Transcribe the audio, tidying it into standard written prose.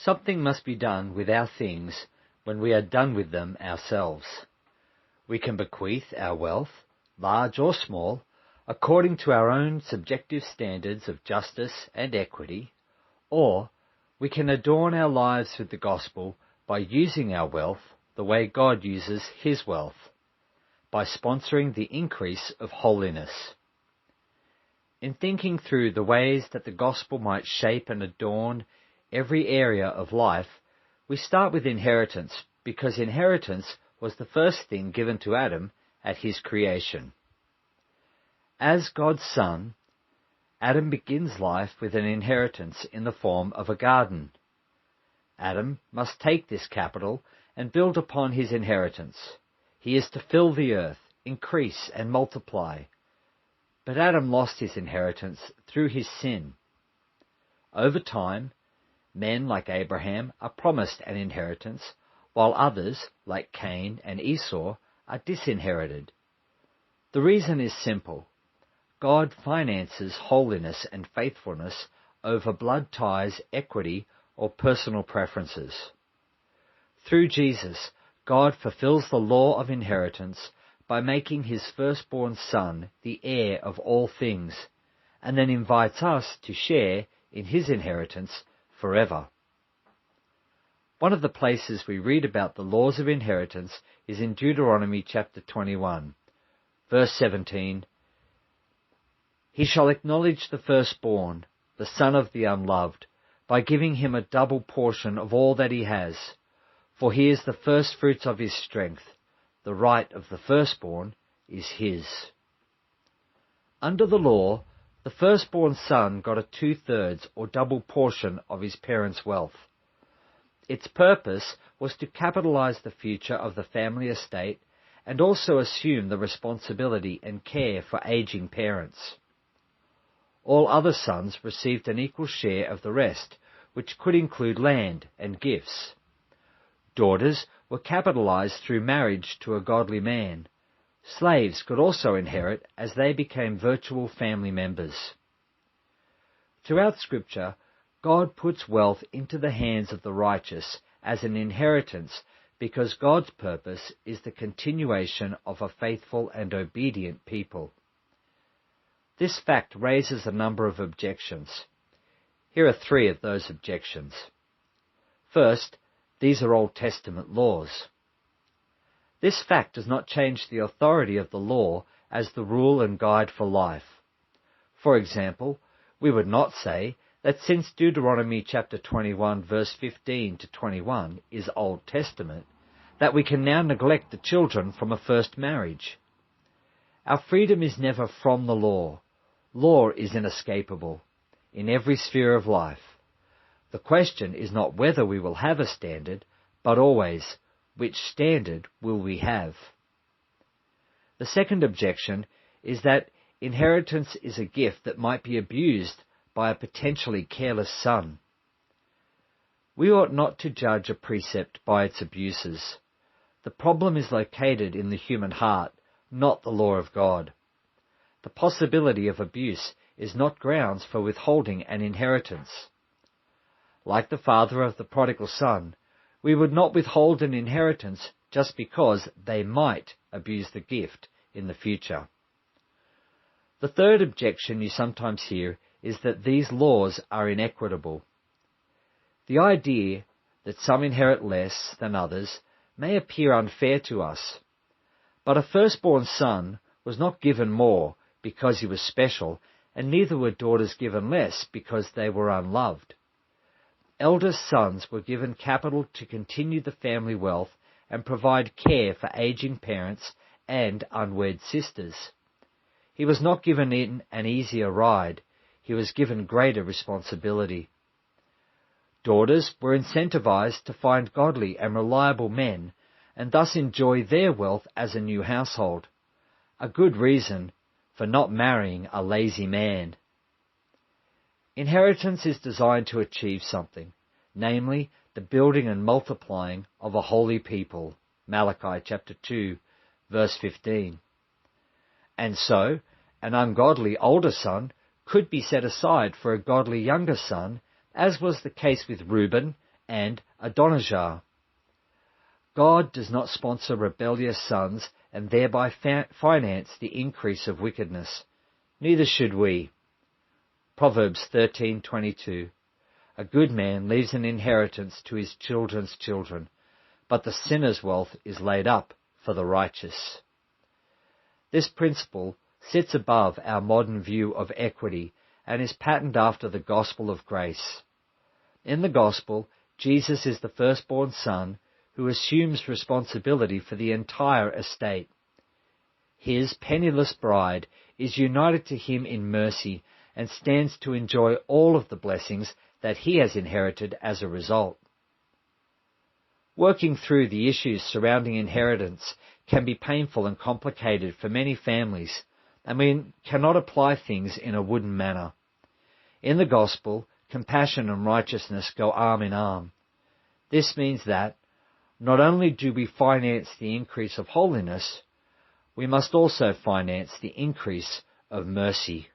Something must be done with our things when we are done with them ourselves. We can bequeath our wealth, large or small, according to our own subjective standards of justice and equity, or we can adorn our lives with the gospel by using our wealth the way God uses His wealth, by sponsoring the increase of holiness. In thinking through the ways that the gospel might shape and adorn every area of life, we start with inheritance, because inheritance was the first thing given to Adam at his creation. As God's son, Adam begins life with an inheritance in the form of a garden. Adam must take this capital and build upon his inheritance. He is to fill the earth, increase and multiply. But Adam lost his inheritance through his sin. Over time, men like Abraham are promised an inheritance, while others, like Cain and Esau, are disinherited. The reason is simple. God finances holiness and faithfulness over blood ties, equity, or personal preferences. Through Jesus, God fulfills the law of inheritance by making his firstborn son the heir of all things, and then invites us to share in his inheritance forever. One of the places we read about the laws of inheritance is in Deuteronomy chapter 21, verse 17. He shall acknowledge the firstborn, the son of the unloved, by giving him a double portion of all that he has, for he is the firstfruits of his strength. The right of the firstborn is his. Under the law, the firstborn son got a 2/3 or double portion of his parents' wealth. Its purpose was to capitalize the future of the family estate and also assume the responsibility and care for aging parents. All other sons received an equal share of the rest, which could include land and gifts. Daughters were capitalized through marriage to a godly man. Slaves could also inherit as they became virtual family members. Throughout Scripture, God puts wealth into the hands of the righteous as an inheritance because God's purpose is the continuation of a faithful and obedient people. This fact raises a number of objections. Here are 3 of those objections. First, these are Old Testament laws. This fact does not change the authority of the law as the rule and guide for life. For example, we would not say that since Deuteronomy chapter 21 verse 15 to 21 is Old Testament, that we can now neglect the children from a first marriage. Our freedom is never from the law. Law is inescapable in every sphere of life. The question is not whether we will have a standard, but always, which standard will we have? The second objection is that inheritance is a gift that might be abused by a potentially careless son. We ought not to judge a precept by its abuses. The problem is located in the human heart, not the law of God. The possibility of abuse is not grounds for withholding an inheritance. Like the father of the prodigal son, we would not withhold an inheritance just because they might abuse the gift in the future. The third objection you sometimes hear is that these laws are inequitable. The idea that some inherit less than others may appear unfair to us, but a firstborn son was not given more because he was special, and neither were daughters given less because they were unloved. Elder sons were given capital to continue the family wealth and provide care for aging parents and unwed sisters. He was not given an easier ride. He was given greater responsibility. Daughters were incentivized to find godly and reliable men and thus enjoy their wealth as a new household, a good reason for not marrying a lazy man. Inheritance is designed to achieve something, namely the building and multiplying of a holy people, Malachi chapter 2, verse 15. And so, an ungodly older son could be set aside for a godly younger son, as was the case with Reuben and Adonijah. God does not sponsor rebellious sons and thereby finance the increase of wickedness. Neither should we. Proverbs 13:22. A good man leaves an inheritance to his children's children, but the sinner's wealth is laid up for the righteous. This principle sits above our modern view of equity and is patterned after the gospel of grace. In the gospel, Jesus is the firstborn son who assumes responsibility for the entire estate. His penniless bride is united to him in mercy and stands to enjoy all of the blessings that he has inherited as a result. Working through the issues surrounding inheritance can be painful and complicated for many families, and we cannot apply things in a wooden manner. In the gospel, compassion and righteousness go arm in arm. This means that not only do we finance the increase of holiness, we must also finance the increase of mercy.